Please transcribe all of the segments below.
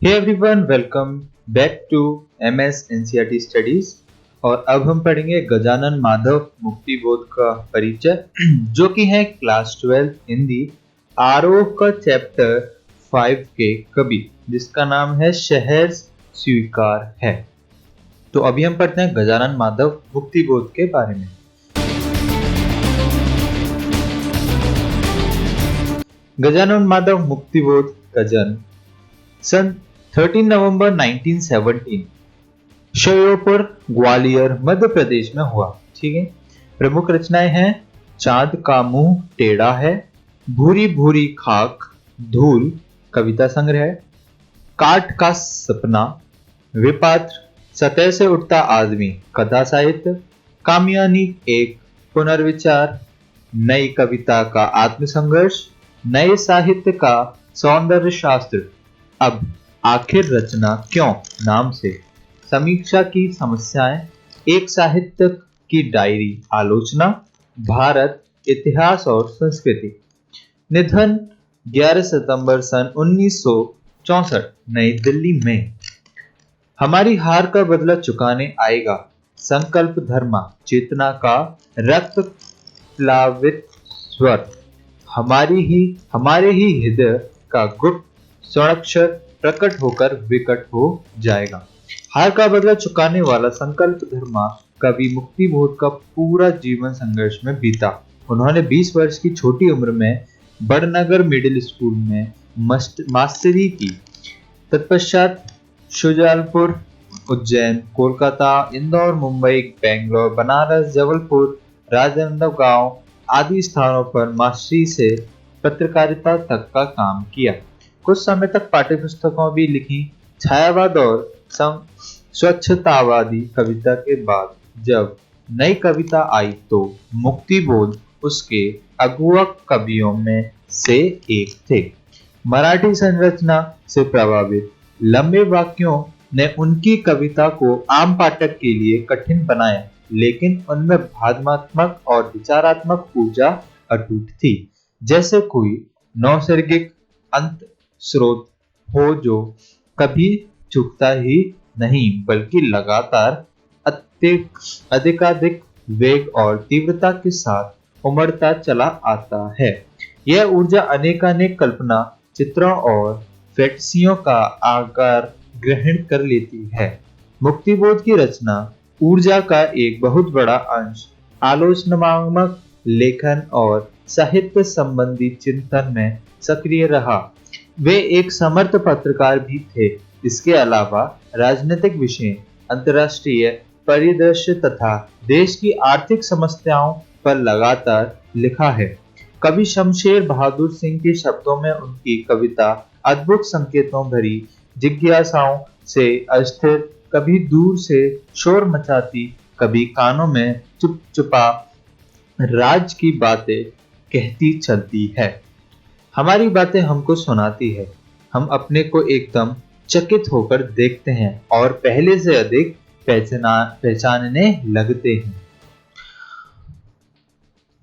Hey everyone, welcome back to MS NCERT studies. और अब हम पढ़ेंगे गजानन माधव मुक्तिबोध का परिचय जो कि है क्लास 12 हिंदी आरोह का चैप्टर 5 के कवि, जिसका नाम है शहर स्वीकार है। तो अभी हम पढ़ते हैं गजानन माधव मुक्तिबोध के बारे में। गजानन माधव मुक्तिबोध का जन्म सन 13 नवंबर 1917 श्योपुर ग्वालियर मध्य प्रदेश में हुआ। ठीक है। प्रमुख रचनाएं हैं चांद का मुंह टेढ़ा है, भूरी भूरी खाक, धूल कविता संग्रह, काट का सपना, विपात्र, सतह से उठता आदमी कथा साहित्य, कामयानी एक, पुनर्विचार, नई कविता का आत्मसंघर्ष, नए साहित्य का सौंदर्य शास्त्र, अब आखिर रचना क्यों नाम से, समीक्षा की समस्याएं, एक साहित्य की डायरी, आलोचना, भारत इतिहास और संस्कृति। निधन 11 सितंबर सन 1964 नई दिल्ली में। हमारी हार का बदला चुकाने आएगा, संकल्प धर्मा, चेतना का रक्त प्लावित स्वर, हमारे ही हृदय का गुप्त स्वराक्षर प्रकट होकर विकट हो जाएगा। हार का बदला चुकाने वाला संकल्प धर्मा कवि मुक्तिबोध का पूरा जीवन संघर्ष में बीता। उन्होंने 20 वर्ष की छोटी उम्र में बड़नगर मिडिल स्कूल में मास्टरी की। तत्पश्चात शुजालपुर, उज्जैन, कोलकाता, इंदौर, मुंबई, बेंगलोर, बनारस, जबलपुर, राजनांदगांव आदि स्थानों पर मास्टरी से पत्रकारिता तक का काम किया। कुछ समय तक पाठ्यपुस्तकों भी लिखी। छायावाद और स्वच्छतावादी कविता के बाद जब नई कविता आई तो मुक्तिबोध उसके अगुआ कवियों में से एक थे। मराठी संरचना से प्रभावित लंबे वाक्यों ने उनकी कविता को आम पाठक के लिए कठिन बनाया, लेकिन उनमें भावनात्मक और विचारात्मक ऊर्जा अटूट थी, जैसे कोई नैसर्गिक अंत स्रोत हो जो कभी चुकता ही नहीं बल्कि लगातार अधिकाधिक वेग और तीव्रता के साथ उमड़ता चला आता है। यह ऊर्जा अनेकानेक कल्पना चित्रों और फैंटेसियों का आकार ग्रहण कर लेती है। मुक्तिबोध की रचना ऊर्जा का एक बहुत बड़ा अंश आलोचनात्मक लेखन और साहित्य संबंधी चिंतन में सक्रिय रहा। वे एक समर्थ पत्रकार भी थे। इसके अलावा राजनीतिक विषय, अंतर्राष्ट्रीय परिदृश्य तथा देश की आर्थिक समस्याओं पर लगातार लिखा है। कवि शमशेर बहादुर सिंह के शब्दों में उनकी कविता अद्भुत संकेतों भरी जिज्ञासाओं से अस्थिर, कभी दूर से शोर मचाती, कभी कानों में चुपचुपा राज की बातें कहती चलती है। हमारी बातें हमको सुनाती है। हम अपने को एकदम चकित होकर देखते हैं और पहले से अधिक पहचानने लगते हैं।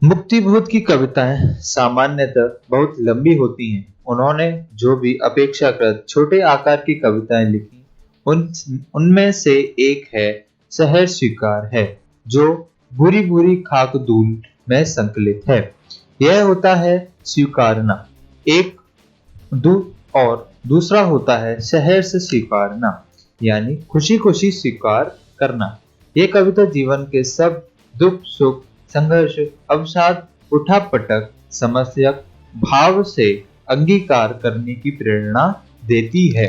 मुक्तिबोध की कविताएं सामान्यतः बहुत लंबी होती हैं। उन्होंने जो भी अपेक्षाकृत छोटे आकार की कविताएं लिखी, उनमें से एक है शहर स्वीकार है, जो बुरी बुरी खाक धूल में संकलित है। यह होता है स्वीकारना एक और दूसरा होता है शहर से स्वीकारना, यानी खुशी खुशी स्वीकार करना। यह कविता जीवन के सब दुख सुख, संघर्ष, अवसाद, उठापटक, समस्या भाव से अंगीकार करने की प्रेरणा देती है।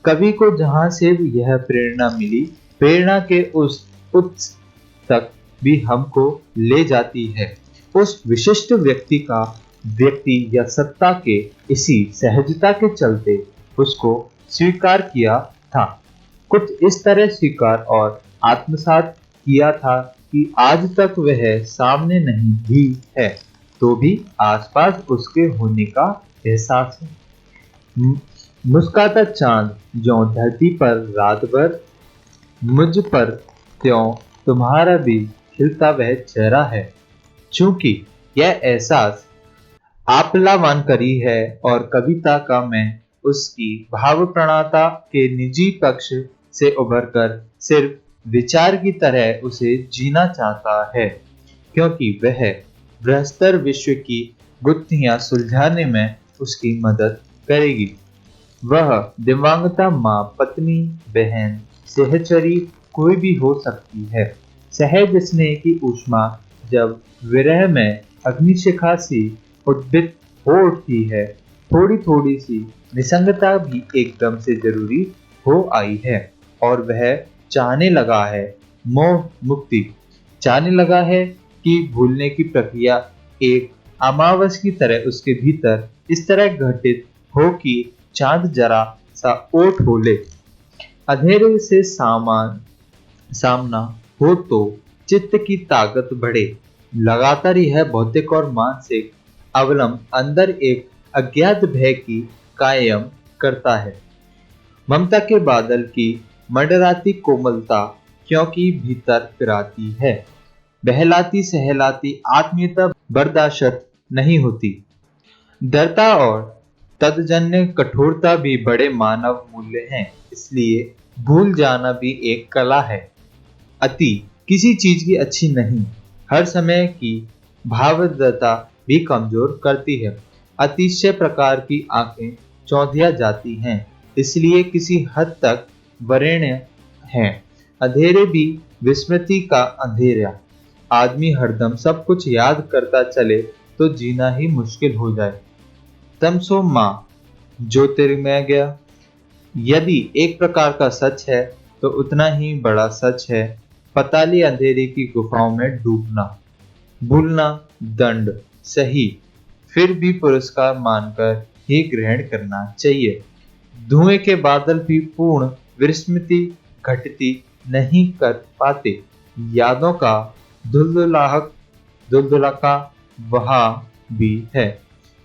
कवि को जहां से भी यह प्रेरणा मिली, प्रेरणा के उस उत्स तक भी हमको ले जाती है। उस विशिष्ट व्यक्ति या सत्ता के इसी सहजता के चलते उसको स्वीकार किया था। कुछ इस तरह स्वीकार और आत्मसात किया था कि आज तक वह सामने नहीं भी है तो भी आसपास उसके होने का एहसास है। मुस्काता चांद ज्यों धरती पर रात भर, मुझ पर त्यों तुम्हारा भी खिलता वह चेहरा है। चूंकि यह एहसास आपलावान करी है और कविता का मैं उसकी भावप्रवणता के निजी पक्ष से उभरकर सिर्फ विचार की तरह उसे जीना चाहता है, क्योंकि वह बृहत्तर विश्व की गुत्थियां सुलझाने में उसकी मदद करेगी। वह दिव्यांगता माँ, पत्नी, बहन, सहचरी कोई भी हो सकती है। सहज स्नेह की ऊष्मा जब विरह में अग्निशिखा सी उद्भित हो उठती है, थोड़ी थोड़ी सी निसंगता भी एकदम से जरूरी हो आई है, और वह चाहने लगा है मोह मुक्ति। चाहने लगा है कि भूलने की प्रक्रिया एक अमावस की तरह उसके भीतर इस तरह घटित हो कि चांद जरा सा ओट हो ले। अंधेरे से सामना हो तो चित्त की ताकत बढ़े। लगातार यह भौतिक और मानसिक अवलंब अंदर एक अज्ञात भय की कायम करता है। ममता के बादल की मंडराती कोमलता क्योंकि भीतर पिराती है। बहलाती सहलाती आत्मीयता बर्दाश्त नहीं होती। दृढ़ता और तदजन्य कठोरता भी बड़े मानव मूल्य हैं, इसलिए भूल जाना भी एक कला है। अति किसी चीज की अच्छी नहीं। हर समय की भावदत्ता भी कमजोर करती है। अतिशय प्रकार की आंखें चौंधिया जाती हैं, इसलिए किसी हद तक वरेण्य हैं। अंधेरे भी विस्मृति का अंधेरा। आदमी हरदम सब कुछ याद करता चले तो जीना ही मुश्किल हो जाए। तमसो माँ ज्योतिर्मय गया। यदि एक प्रकार का सच है तो उतना ही बड़ा सच है पताली अंधेरे की गुफाओं में डूबना। भूलना दंड सही, फिर भी पुरस्कार मानकर ही ग्रहण करना चाहिए। धुएं के बादल भी पूर्ण विस्मृति घटती नहीं कर पाते। यादों का धुलधुलाका वहां भी है।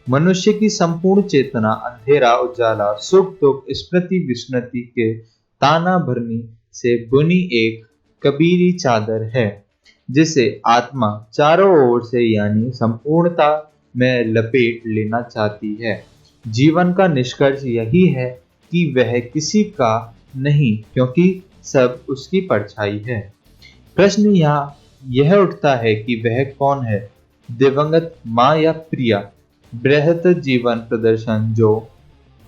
मनुष्य की संपूर्ण चेतना अंधेरा उजाला सुख दुख स्मृति विस्मृति के ताना भरनी से बुनी एक कबीरी चादर है, जिसे आत्मा चारों ओर से यानी संपूर्णता में लपेट लेना चाहती है। जीवन का निष्कर्ष यही है कि वह किसी का नहीं, क्योंकि सब उसकी परछाई है। प्रश्न यहाँ यह उठता है कि वह कौन है, दिवंगत माँ या प्रिया। बृहत जीवन प्रदर्शन जो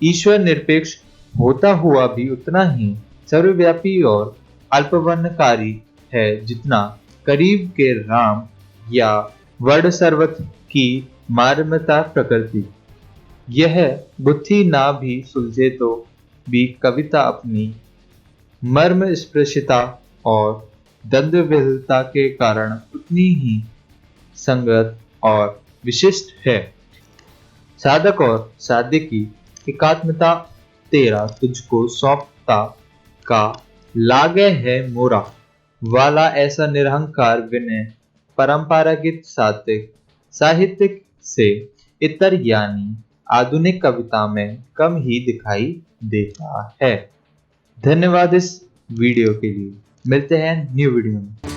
ईश्वर निरपेक्ष होता हुआ भी उतना ही सर्वव्यापी और अल्पवर्णकारी है जितना करीब के राम या वर्ण सर्वथ की मार्मिकता प्रकृति। यह गुत्थी ना भी सुलझे तो भी कविता अपनी मर्म स्पृशिता और द्वंद्वविहलता के कारण उतनी ही संगत और विशिष्ट है। साधक और साध्य की एकात्मता तेरा तुझको सौंपता का लागे है मोरा वाला ऐसा निरहंकार विनय परंपरागत साहित्यिक से इतर यानी आधुनिक कविता में कम ही दिखाई देता है। धन्यवाद इस वीडियो के लिए। मिलते हैं न्यू वीडियो में।